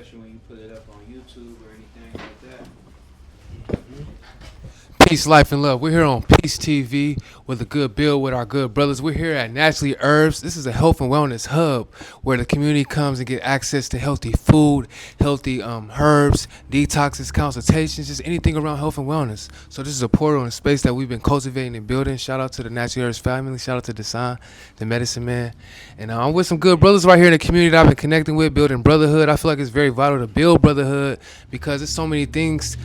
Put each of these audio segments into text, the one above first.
Especially when you put it up on YouTube or anything like that. Peace, life, and love. We're here on Peace TV with a good build with our good brothers. We're here at Naturally Herbs. This is a health and wellness hub where the community comes and get access to healthy food, healthy herbs, detoxes, consultations, just anything around health and wellness. So this is a portal and a space that we've been cultivating and building. Shout out to the Naturally Herbs family. Shout out to Desan, the medicine man. And I'm with some good brothers right here in the community that I've been connecting with, building brotherhood. I feel like it's very vital to build brotherhood because there's so many things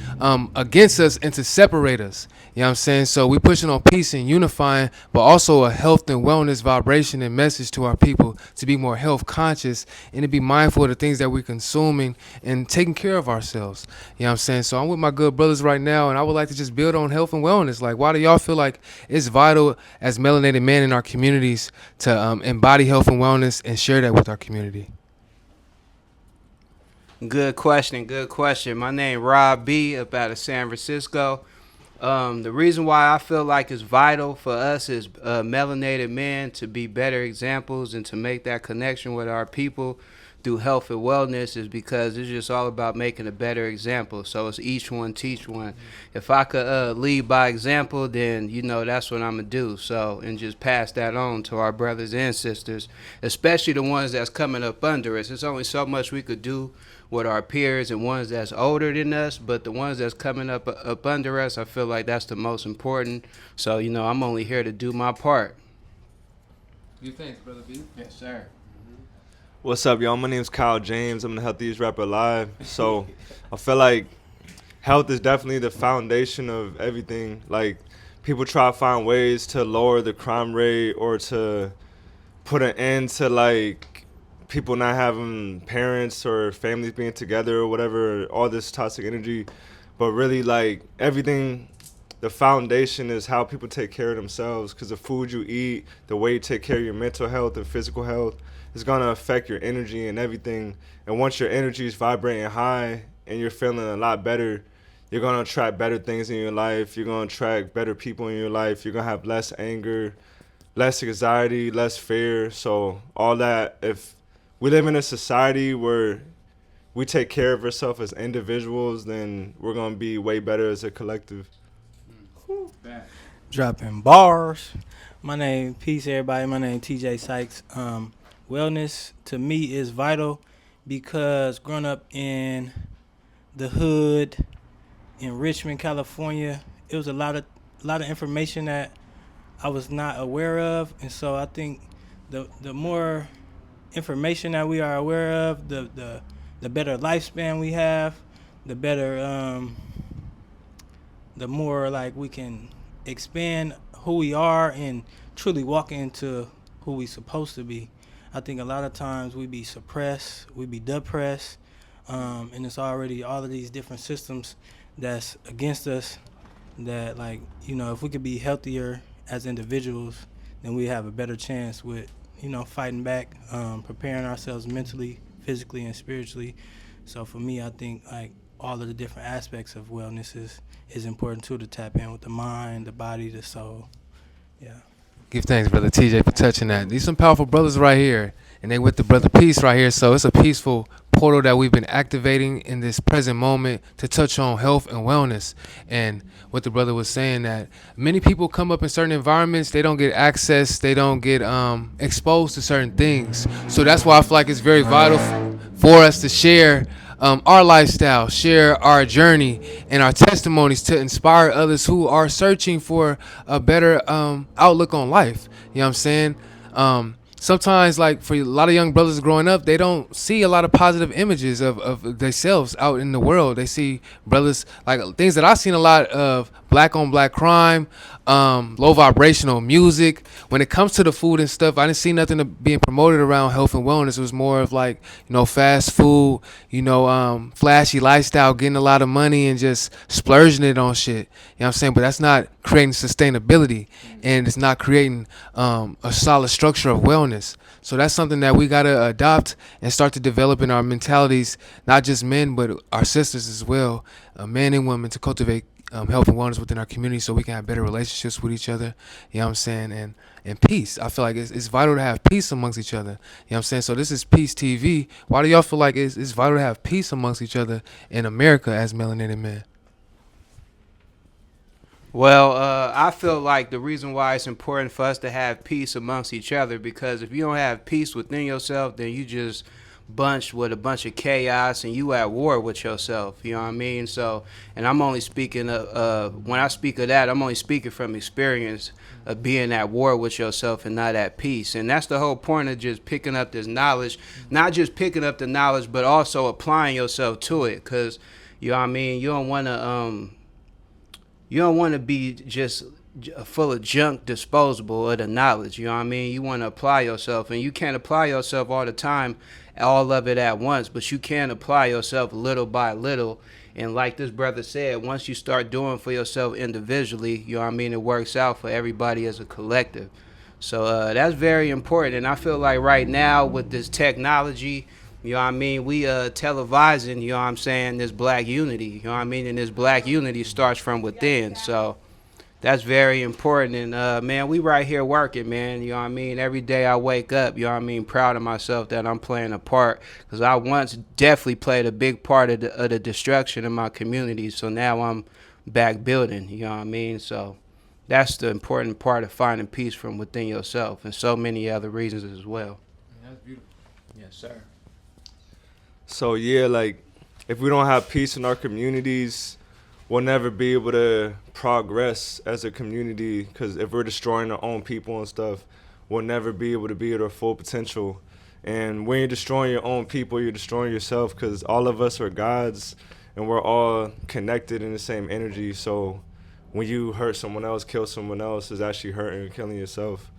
against us and to separate us. You know what I'm saying? So we pushing on peace and unifying, but also a health and wellness vibration and message to our people to be more health conscious and to be mindful of the things that we're consuming and taking care of ourselves. You know what I'm saying? So I'm with my good brothers right now, and I would like to just build on health and wellness. Like, why do y'all feel like it's vital as melanated men in our communities to embody health and wellness and share that with our community? Good question. Good question. My name Rob B. up out of San Francisco. The reason why I feel like it's vital for us as melanated men to be better examples and to make that connection with our people through health and wellness is because it's just all about making a better example. So it's each one teach one. If I could lead by example, then that's what I'm gonna do. So and just pass that on to our brothers and sisters, especially the ones that's coming up under us. There's only so much we could do with our peers and ones that's older than us, but the ones that's coming up under us, I feel like that's the most important. So I'm only here to do my part. You thanks, brother B. Yes, sir. What's up, y'all? My name's Kyle James. I'm the healthiest rapper alive. So I feel like health is definitely the foundation of everything. Like, people try to find ways to lower the crime rate or to put an end to, like, people not having parents or families being together or whatever, all this toxic energy. But really, like, everything, the foundation is how people take care of themselves, because the food you eat, the way you take care of your mental health and physical health is going to affect your energy and everything. And once your energy is vibrating high and you're feeling a lot better, you're going to attract better things in your life. You're going to attract better people in your life. You're going to have less anger, less anxiety, less fear. So all that, if we live in a society where we take care of ourselves as individuals, then we're going to be way better as a collective. Dropping bars. My name, peace everybody. My name TJ Sykes. Wellness to me is vital because growing up in the hood in Richmond, California, it was a lot of information that I was not aware of, and so I think the more information that we are aware of, the better lifespan we have, the better the more like we can expand who we are and truly walk into who we supposed to be. I think a lot of times we be suppressed, we be depressed, and it's already all of these different systems that's against us that, like, if we could be healthier as individuals, then we have a better chance with, fighting back, preparing ourselves mentally, physically, and spiritually. So for me, I think, like, all of the different aspects of wellness is important too, to tap in with the mind, the body, the soul. Yeah. Give thanks, brother TJ, for touching that. These some powerful brothers right here, and they with the brother Peace right here. So it's a peaceful portal that we've been activating in this present moment to touch on health and wellness. And what the brother was saying, that many people come up in certain environments, they don't get access, they don't get exposed to certain things. So that's why I feel like it's very vital for us to share our lifestyle, share our journey and our testimonies to inspire others who are searching for a better outlook on life. You know what I'm saying? Sometimes, like, for a lot of young brothers growing up, they don't see a lot of positive images of themselves out in the world. They see brothers, like, things that I've seen a lot of, black on black crime, low vibrational music. When it comes to the food and stuff, I didn't see nothing being promoted around health and wellness. It was more of, like, fast food, flashy lifestyle, getting a lot of money and just splurging it on shit. You know what I'm saying? But that's not creating sustainability, and it's not creating a solid structure of wellness. So that's something that we got to adopt and start to develop in our mentalities, not just men, but our sisters as well, men and women, to cultivate health and wellness within our community so we can have better relationships with each other. You know what I'm saying? And peace. I feel like it's vital to have peace amongst each other. You know what I'm saying? So this is Peace TV. Why do y'all feel like it's vital to have peace amongst each other in America as melanated men? Well, I feel like the reason why it's important for us to have peace amongst each other, because if you don't have peace within yourself, then you just bunched with a bunch of chaos and you at war with yourself. You know what I mean? So, and I'm only speaking of, when I speak of that, I'm only speaking from experience of being at war with yourself and not at peace. And that's the whole point of just picking up this knowledge, not just picking up the knowledge, but also applying yourself to it. Because, you know what I mean? You don't want to be just full of junk disposable of the knowledge. You know what I mean? You want to apply yourself, and you can't apply yourself all the time, all of it at once, but you can apply yourself little by little. And like this brother said, once you start doing for yourself individually, you know what I mean, it works out for everybody as a collective. So that's very important. And I feel like right now with this technology, you know what I mean, we televising, you know what I'm saying, this black unity, you know what I mean, and this black unity starts from within. So that's very important. And man, we right here working, man, you know what I mean. Every day I wake up, you know what I mean, proud of myself that I'm playing a part, because I once definitely played a big part of the destruction of my community. So now I'm back building, you know what I mean. So that's the important part of finding peace from within yourself, and so many other reasons as well. That's beautiful. Yes, sir. So yeah, like if we don't have peace in our communities, we'll never be able to progress as a community. Because if we're destroying our own people and stuff, we'll never be able to be at our full potential. And when you're destroying your own people, you're destroying yourself, because all of us are gods and we're all connected in the same energy. So when you hurt someone else, kill someone else, is actually hurting and killing yourself.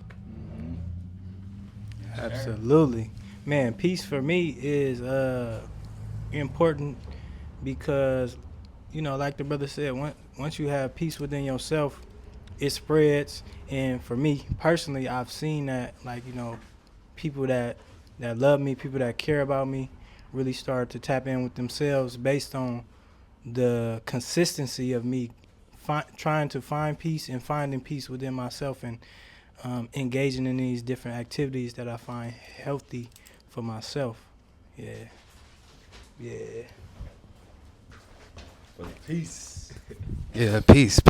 Absolutely. Man, peace for me is important because, you know, like the brother said, once you have peace within yourself, it spreads. And for me personally, I've seen that, like, you know, people that love me, people that care about me, really start to tap in with themselves based on the consistency of me trying to find peace and finding peace within myself, and engaging in these different activities that I find healthy for myself. Yeah. Peace. Yeah, peace.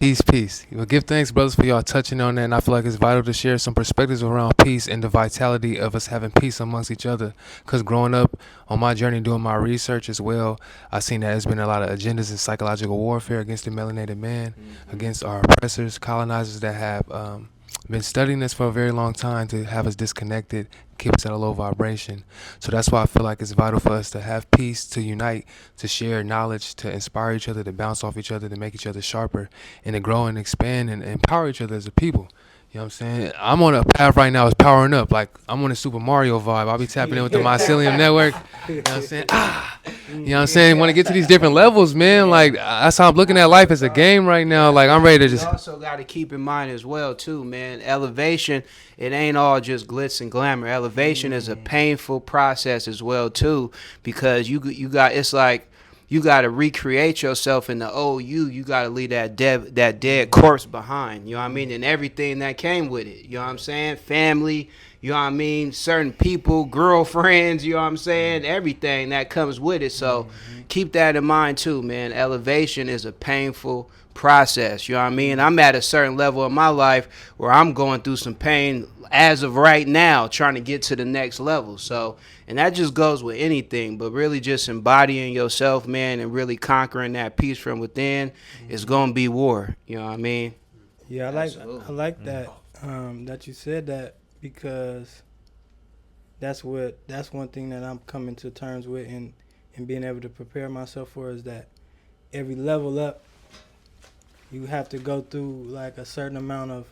Well, give thanks, brothers, for y'all touching on that. And I feel like it's vital to share some perspectives around peace and the vitality of us having peace amongst each other. Because growing up on my journey, doing my research as well, I've seen that there's been a lot of agendas and psychological warfare against the melanated man, against our oppressors, colonizers that have been studying this for a very long time to have us disconnected, keep us at a low vibration. So that's why I feel like it's vital for us to have peace, to unite, to share knowledge, to inspire each other, to bounce off each other, to make each other sharper, and to grow and expand and empower each other as a people. You know what I'm saying? I'm on a path right now is powering up. Like, I'm on a Super Mario vibe. I'll be tapping in with the mycelium network. You know what I'm saying? You know what I'm saying? Want to get to these different levels, man. Like, that's how I'm looking at life as a game right now. Like, I'm ready to just... You also got to keep in mind as well, too, man. Elevation, it ain't all just glitz and glamour. Elevation is a painful process as well, too, because you got, it's like, you got to recreate yourself in the old you. You got to leave that dead corpse behind. You know what I mean? And everything that came with it. You know what I'm saying? Family. You know what I mean? Certain people, girlfriends. You know what I'm saying? Everything that comes with it. So keep that in mind too, man. Elevation is a painful process. You know what I mean? I'm at a certain level of my life where I'm going through some pain as of right now, trying to get to the next level. So, and that just goes with anything, but really just embodying yourself, man, and really conquering that peace from within is going to be war. You know what I mean? Yeah, I like that that you said that, because that's one thing that I'm coming to terms with, and being able to prepare myself for, is that every level up, you have to go through like a certain amount of,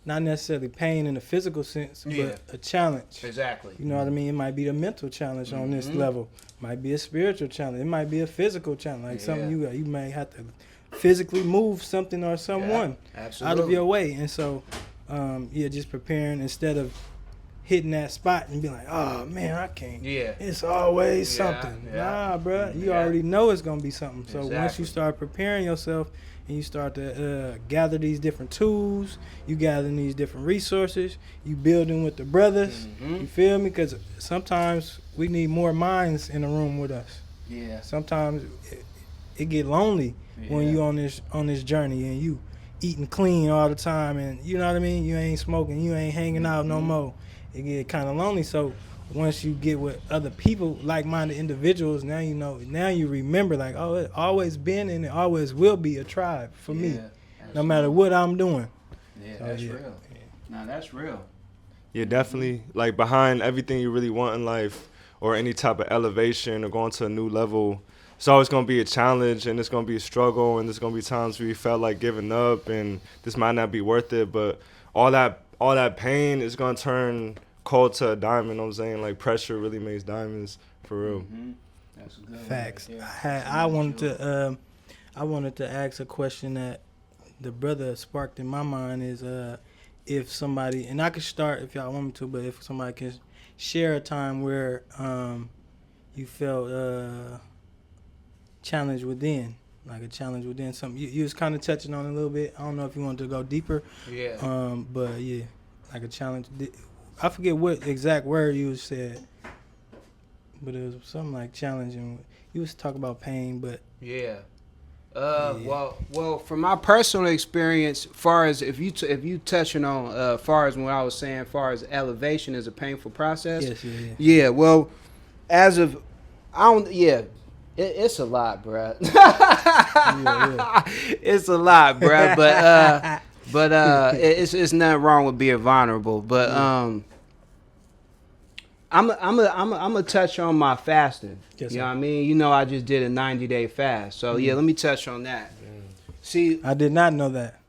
not necessarily pain in the physical sense, but a challenge. Exactly. You know what I mean? It might be a mental challenge on this level. Might be a spiritual challenge. It might be a physical challenge. Like something you may have to physically move something or someone out of your way. And so, just preparing instead of hitting that spot and be like, oh man, I can't. Yeah. It's always Yeah, something. yeah. Nah, bruh, you Yeah. already know it's gonna be something. So once Exactly. you start preparing yourself and you start to gather these different tools, you gathering these different resources, you building with the brothers. Mhm. You feel me? Because sometimes we need more minds in the room with us. Yeah. Sometimes it get lonely when you on this journey and you eating clean all the time, and you know what I mean. You ain't smoking, you ain't hanging out no more. It get kind of lonely. So once you get with other people, like-minded individuals, now you know. Now you remember, like, oh, it always been and it always will be a tribe for me, no matter what I'm doing. Yeah, So, that's yeah. real. Nah, that's real. Yeah, definitely. Like behind everything you really want in life, or any type of elevation or going to a new level, it's always gonna be a challenge, and it's gonna be a struggle, and there's gonna be times where you felt like giving up, and this might not be worth it. But all that pain is gonna turn cold to a diamond. You know what I'm saying? Like pressure really makes diamonds, for real. Mm-hmm. That's a good one Facts. right there. I wanted to ask a question that the brother sparked in my mind is if somebody, and I could start if y'all want me to, but if somebody can share a time where you felt challenged within, like a challenge within something. You was kind of touching on it a little bit. I don't know if you wanted to go deeper. Yeah. But yeah, like a challenge. I forget what exact word you said, but it was something like challenging. You was talking about pain, but Yeah. Well, from my personal experience, far as if you touching on, far as what I was saying, far as elevation is a painful process. yes, yeah. Yeah. Well, as of, it's a lot, bruh. Yeah. It's a lot, bruh. But it's nothing wrong with being vulnerable. But I'm gonna touch on my fasting. Yes, You know sir. what I mean? You know, I just did a 90-day fast. So yeah, let me touch on that. See, I did not know that.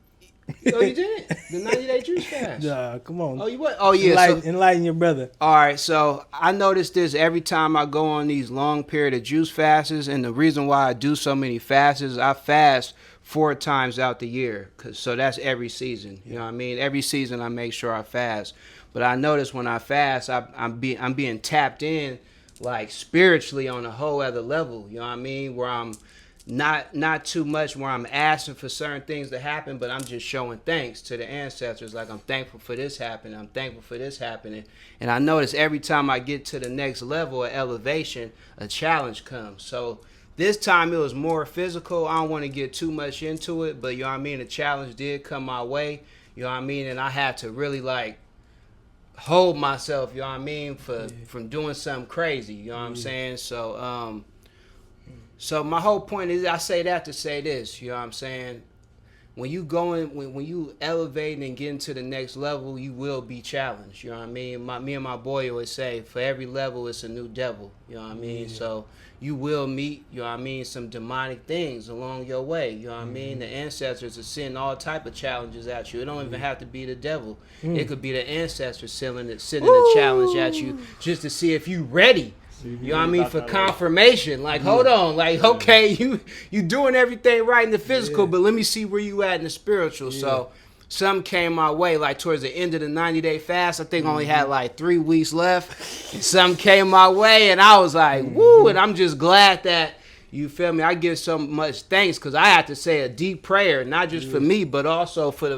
oh, you didn't? The 90-day juice fast. Nah, come on. Oh, you what? Oh yeah. Enlighten your brother. All right, so I notice this every time I go on these long period of juice fasts, and the reason why I do so many fasts is I fast 4 times out the year, so that's every season. You know what I mean? Every season I make sure I fast, but I notice when I fast, I'm being tapped in, like spiritually on a whole other level. You know what I mean? Where I'm not too much where I'm asking for certain things to happen, but I'm just showing thanks to the ancestors. Like, I'm thankful for this happening. I'm thankful for this happening. And I notice every time I get to the next level of elevation, a challenge comes. So this time it was more physical. I don't want to get too much into it, but you know what I mean? The challenge did come my way. You know what I mean? And I had to really like hold myself, you know what I mean, from doing something crazy. You know what I'm saying? So my whole point is, I say that to say this, you know what I'm saying? When you when you elevating and getting to the next level, you will be challenged. You know what I mean? Me and my boy always say, for every level, it's a new devil. You know what I mean? So you will meet, you know what I mean, some demonic things along your way. You know what I mean? The ancestors are sending all type of challenges at you. It don't even have to be the devil. It could be the ancestors sending a challenge at you just to see if you ready. You know what I mean? For confirmation. Like, hold on. Like, okay, you doing everything right in the physical, but let me see where you at in the spiritual. So something came my way, like towards the end of the 90-day fast. I think I only had like 3 weeks left. And something came my way, and I was like, woo. And I'm just glad that, you feel me? I give so much thanks, because I had to say a deep prayer, not just for me, but also for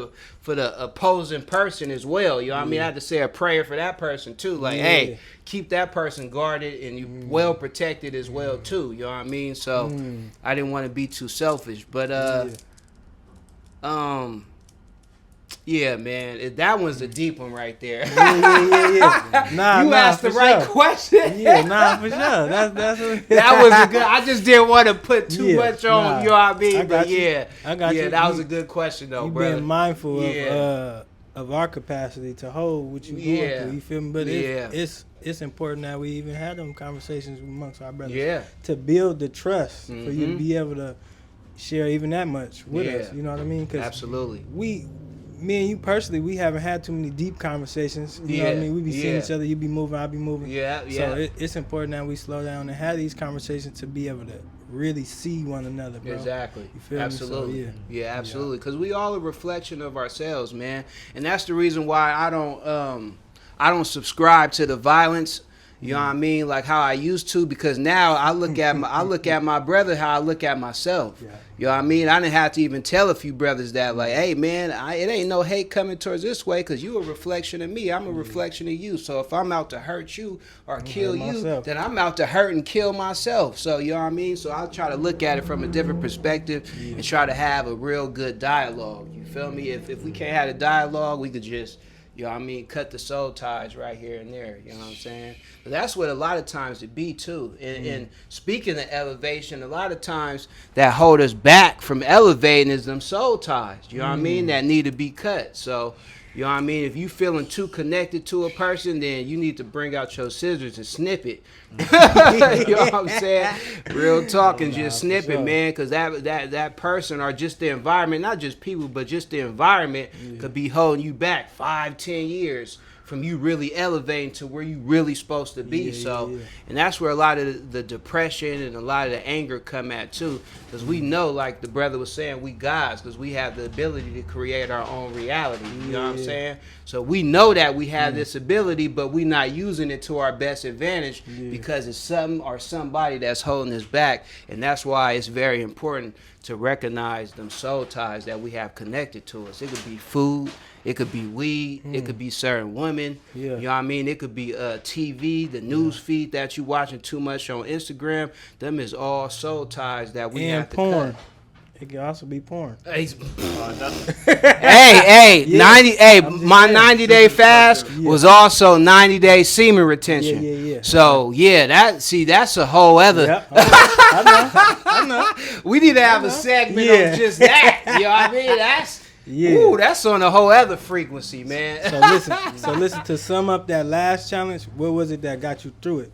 the opposing person as well. You know what I mean? I had to say a prayer for that person too. Like, hey, keep that person guarded and you well protected as well too. You know what I mean? So I didn't want to be too selfish, but yeah, man, that one's a deep one right there. Yeah. You asked the right question. Yeah, for sure. That's what That was a good. I just didn't want to put too much on. You know what I mean? I got But you. yeah, I got you. that was a good question though, you brother. being mindful of our capacity to hold what you going through. You feel me? But it's important that we even have them conversations amongst our brothers. Yeah. To build the trust for you to be able to share even that much with us. You know what I mean? 'Cause absolutely. Me and you personally, we haven't had too many deep conversations. You know what I mean? We be seeing each other. You be moving, I be moving. Yeah. So it's important that we slow down and have these conversations to be able to really see one another, bro. Exactly. You feel absolutely. me? So, yeah, absolutely. Because we all a reflection of ourselves, man. And that's the reason why I I don't subscribe to the violence. You know what I mean? Like how I used to, because now I look at my brother how I look at myself. Yeah. You know what I mean? I didn't have to even tell a few brothers that, like, hey man, it ain't no hate coming towards this way, because you a reflection of me. I'm a reflection of you. So if I'm out to hurt you or kill you, myself. then I'm out to hurt and kill myself. So you know what I mean? So I'll try to look at it from a different perspective and try to have a real good dialogue. You feel me? If we can't have a dialogue, we could just, you know what I mean, cut the soul ties right here and there. You know what I'm saying? But that's what a lot of times it be too. And speaking of elevation, a lot of times that hold us back from elevating is them soul ties. You know what I mean? That need to be cut. So, you know what I mean? If you feeling too connected to a person, then you need to bring out your scissors and snip it. You know what I'm saying? Real talk, and just snip it, man, because that person or just the environment, not just people, but just the environment could be holding you back 5-10 years from you really elevating to where you really supposed to be. And that's where a lot of the depression and a lot of the anger come at too, because we know, like the brother was saying, we gods, because we have the ability to create our own reality. You know what I'm saying? So we know that we have this ability, but we not using it to our best advantage because it's something or somebody that's holding us back. And that's why it's very important to recognize them soul ties that we have connected to us. It could be food, it could be weed, it could be certain women. You know what I mean? It could be TV, the news feed that you watching too much on Instagram. Them is all soul ties that we have to porn. cut. It can also be porn. Hey, 90. My 90-day fast was also 90-day semen retention. Yeah. So that's a whole other. Yep. I know. We need to have a segment on just that. You know what I mean? Ooh, that's on a whole other frequency, man. So listen. To sum up that last challenge, what was it that got you through it?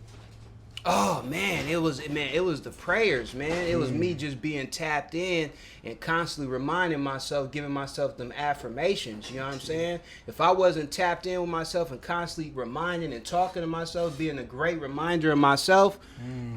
Oh man, it was the prayers, man. It was me just being tapped in and constantly reminding myself, giving myself them affirmations. You know what I'm saying? If I wasn't tapped in with myself and constantly reminding and talking to myself, being a great reminder of myself,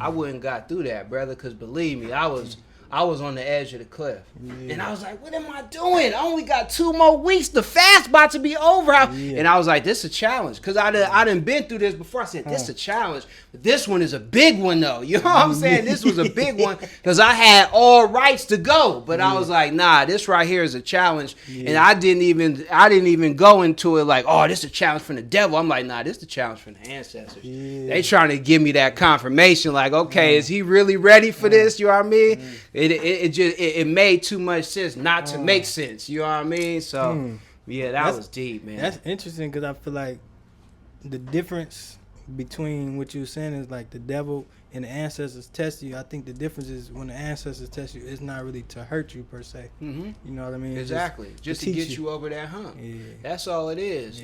I wouldn't got through that, brother. Because believe me, I was on the edge of the cliff. And I was like, what am I doing? I only got 2 more weeks. The fast about to be over. And I was like, this is a challenge. Because I done been through this before. I said, this is a challenge. But this one is a big one, though. You know what I'm saying? This was a big one because I had all rights to go. But I was like, nah, this right here is a challenge. And I didn't even go into it like, oh, this is a challenge from the devil. I'm like, nah, this is a challenge from the ancestors. They trying to give me that confirmation. Like, okay, is he really ready for this? You know what I mean? It made too much sense not to make sense. You know what I mean? So that was deep, man. That's interesting because I feel like the difference between what you were saying is like the devil and the ancestors test you. I think the difference is when the ancestors test you, it's not really to hurt you per se. You know what I mean? Exactly. Just to get you over that hump. That's all it is.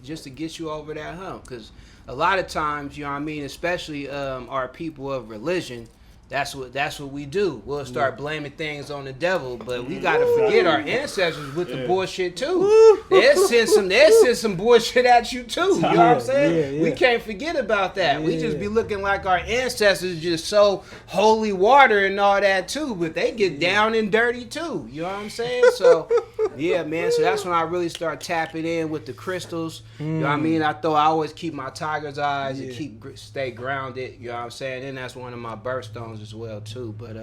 Just to get you over that hump. Because a lot of times, you know what I mean, especially our people of religion, that's what we do. We'll start blaming things on the devil, but we gotta forget our ancestors with the bullshit too. They'll send some bullshit at you too. You know what I'm saying? We can't forget about that. We just be looking like our ancestors just so holy water and all that too, but they get down and dirty too. You know what I'm saying? So man. So that's when I really start tapping in with the crystals. You know what I mean? I always keep my tiger's eyes and stay grounded. You know what I'm saying? And that's one of my birthstones as well too. But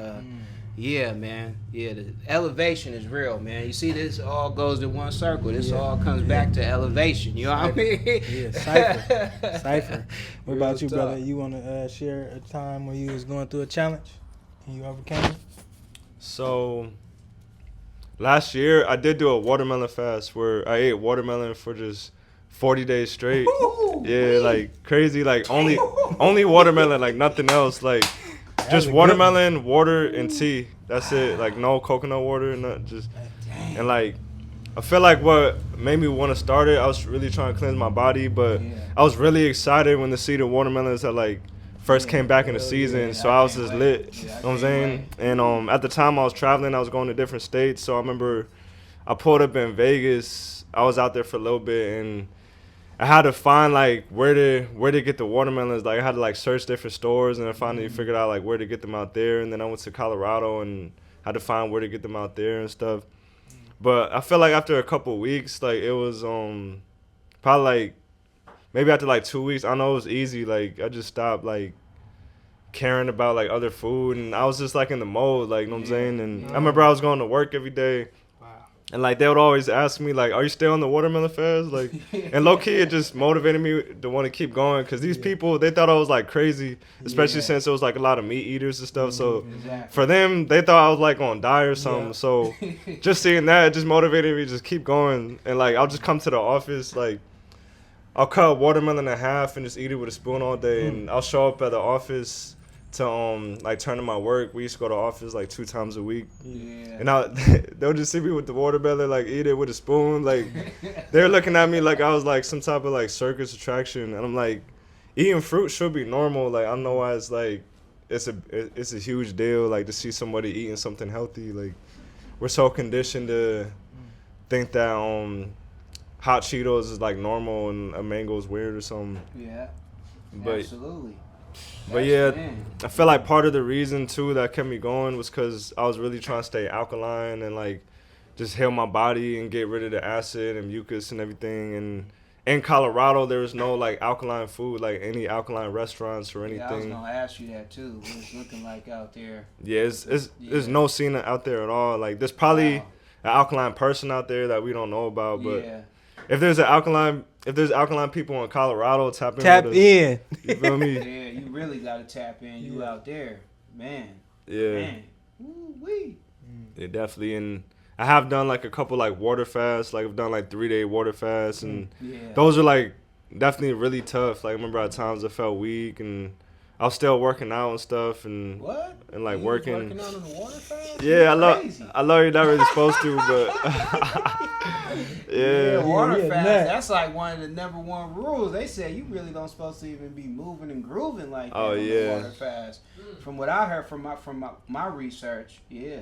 man, the elevation is real, man. You see, this all goes in one circle. This all comes back to elevation. You know what I mean? Cipher. What about you, brother? You want to share a time where you was going through a challenge and you overcame it? So last year I did do a watermelon fast where I ate watermelon for just 40 days straight. Like crazy, like only watermelon, like nothing else, like just watermelon, water, and tea. That's it. Like no coconut water, not just. And like, I feel like what made me want to start it, I was really trying to cleanse my body, but I was really excited when the seed of watermelons had like first came back in the season. So I was just lit. You know what I'm saying? And at the time I was traveling, I was going to different states. So I remember I pulled up in Vegas. I was out there for a little bit, and I had to find like where to get the watermelons. Like I had to like search different stores, and I finally figured out like where to get them out there. And then I went to Colorado and had to find where to get them out there and stuff. But I feel like after a couple of weeks, like it was probably like maybe after like 2 weeks, I know it was easy. Like I just stopped like caring about like other food, and I was just like in the mode, like, you know what I'm saying. And I remember I was going to work every day. And like they would always ask me like, "Are you still on the watermelon fast?" Like, and low key it just motivated me to want to keep going because these people, they thought I was like crazy, especially since it was like a lot of meat eaters and stuff. So for them, they thought I was like on diet or something. So just seeing that, it just motivated me to just keep going. And like I'll just come to the office, like I'll cut a watermelon in half and just eat it with a spoon all day. And I'll show up at the office to like turn in my work. We used to go to the office like 2 times a week. And they'll just see me with the watermelon, like eat it with a spoon. Like they're looking at me like I was like some type of like circus attraction. And I'm like, eating fruit should be normal. Like I don't know why it's like it's a huge deal like to see somebody eating something healthy. Like we're so conditioned to think that hot Cheetos is like normal and a mango is weird or something. Yeah, but, absolutely. But yeah, I feel like part of the reason too that kept me going was because I was really trying to stay alkaline and like just heal my body and get rid of the acid and mucus and everything. And in Colorado, there was no like alkaline food, like any alkaline restaurants or anything. Yeah, I was gonna ask you that too. What it's looking like out there? Yeah, there's no scene out there at all. Like there's probably an alkaline person out there that we don't know about, but if there's alkaline people in Colorado, tap in. You feel me? Yeah, you really gotta tap in. You out there, man. Yeah. Man. Woo-wee. Yeah, definitely. And I have done like a couple like water fasts. Like I've done like 3-day water fasts, and those are like definitely really tough. Like I remember at times I felt weak, and I was still working out and stuff, and and like working out on the water fast? Yeah, I love you're not really supposed to, but water fast. That's like one of the number one rules. They say you really don't supposed to even be moving and grooving like that on the water fast. From what I heard from my research, crazy.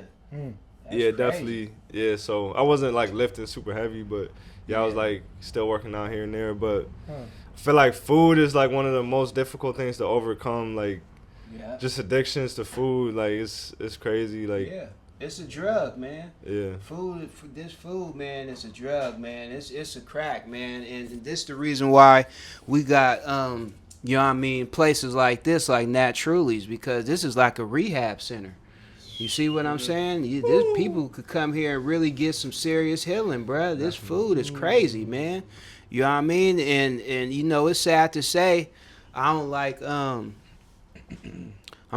Definitely. Yeah, so I wasn't like lifting super heavy, but I was like still working out here and there. But I feel like food is like one of the most difficult things to overcome. Like just addictions to food, like it's crazy. Like it's a drug, man. Yeah. This food, man, it's a drug, man. It's a crack, man. And this the reason why we got you know what I mean, places like this, like Natrully's, because this is like a rehab center. You see what I'm saying? This people could come here and really get some serious healing, bruh. This food is crazy, man. You know what I mean? And you know, it's sad to say, I don't like I'm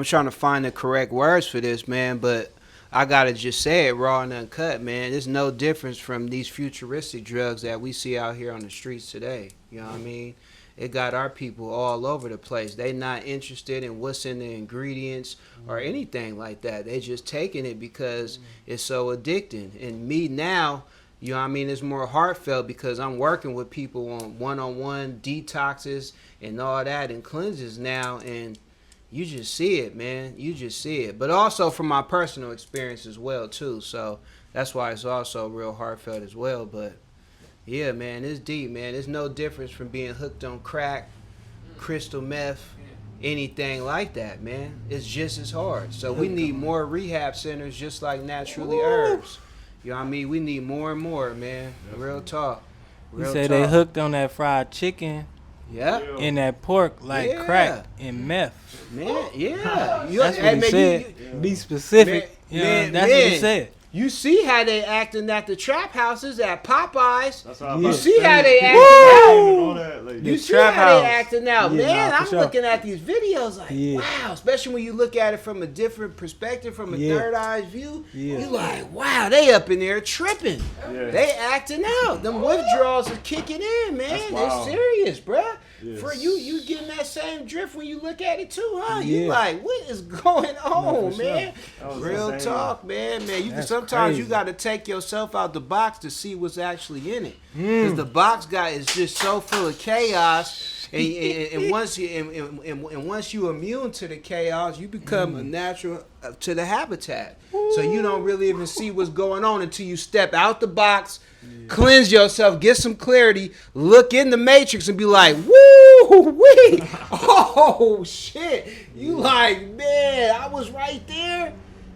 trying to find the correct words for this, man, but I gotta just say it raw and uncut, man. There's no difference from these futuristic drugs that we see out here on the streets today. You know what I mean? It got our people all over the place. They not interested in what's in the ingredients or anything like that. They just taking it because it's so addicting. And me now, you know what I mean, it's more heartfelt because I'm working with people on one-on-one detoxes and all that and cleanses now, and you just see it, man. You just see it. But also from my personal experience as well, too. So that's why it's also real heartfelt as well. But yeah, man, it's deep, man. There's no difference from being hooked on crack, crystal meth, anything like that, man. It's just as hard. So we need more rehab centers just like Natrully Herbs. You know what I mean? We need more and more, man. Real talk. You say they hooked on that fried chicken. Yeah. And that pork like crack and meth. Man, That's what he said. Be specific. Man, that's what he said. You see how they acting at the trap houses at Popeyes. You see how they acting out. Like, you see how they acting out, man. Nah, I'm looking at these videos like, wow. Especially when you look at it from a different perspective, from a third eye view. You like, wow, they up in there tripping. They acting out. Them withdrawals are kicking in, man. They're serious, bruh. For you getting that same drift when you look at it too, huh? You like, what is going on, man? Real talk, man. You can sometimes you got to take yourself out the box to see what's actually in it, because the box is just so full of chaos. And once you immune to the chaos, you become a natural to the habitat. So you don't really even see what's going on until you step out the box, cleanse yourself, get some clarity, look in the matrix, and be like, woo wee, oh shit. You like, man, I was right there.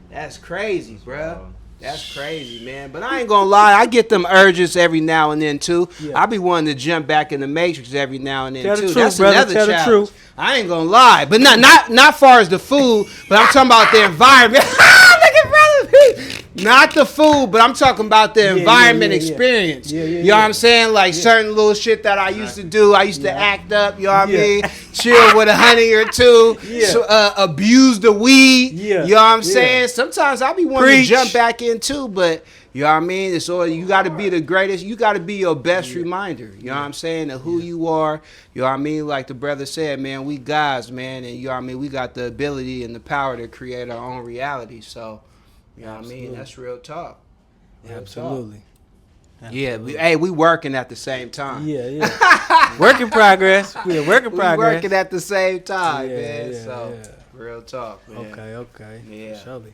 That's crazy, bruh. That's crazy, man. But I ain't gonna lie, I get them urges every now and then too. Yeah. I be wanting to jump back in the Matrix every now and then Tell the too. truth, That's brother. another Tell the challenge. truth. I ain't gonna lie, but not far as the food, but I'm talking about the environment. Look at brother P. Not the food, but I'm talking about the environment experience. You know what I'm saying? Like certain little shit that I used to do. I used to act up. You know what I mean? Chill with a honey or two. Abuse the weed. You know what I'm saying? Sometimes I be wanting to jump back in too, but you know what I mean? It's all you got to be the greatest. You got to be your best reminder. You know what I'm saying? Of who you are. You know what I mean? Like the brother said, man, we guys, man, and you know what I mean? We got the ability and the power to create our own reality. So, you know what I mean? That's real talk. Real Absolutely. talk. Yeah, we working at the same time. Yeah. Work in progress. We're work in We progress. working at the same time, Yeah, man. yeah, So, yeah. real talk, man. Okay. Yeah. Surely.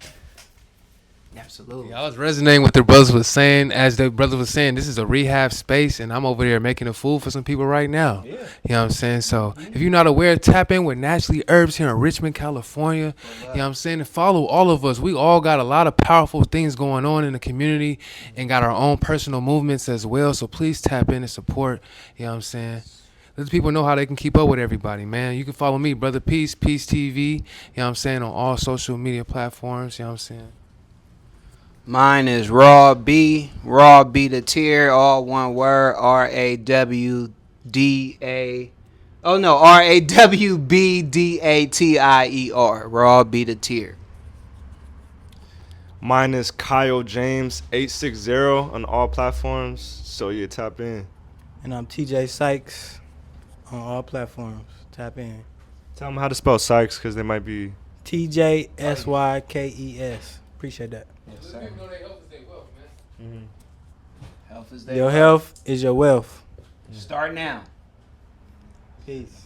Absolutely. Yeah, I was resonating with the brothers was saying. As the brother was saying, this is a rehab space, and I'm over there making a food for some people right now. Yeah. You know what I'm saying? So if you're not aware, tap in with Natrully Herbs here in Richmond, California. You know what I'm saying? And follow all of us. We all got a lot of powerful things going on in the community and got our own personal movements as well. So please tap in and support. You know what I'm saying? Let the people know how they can keep up with everybody, man. You can follow me, Brother Peace, Peace TV. You know what I'm saying? On all social media platforms. You know what I'm saying? Mine is Raw B the tier, all one word, RAWDA. Oh no, RAWBDATIER. Raw B the tier. Mine is Kyle James 860 on all platforms. So you tap in. And I'm TJ Sykes on all platforms. Tap in. Tell them how to spell Sykes because they might be. TJSYKES. Appreciate that. Yes, sir. Health is Your health is your wealth. Start now. Peace.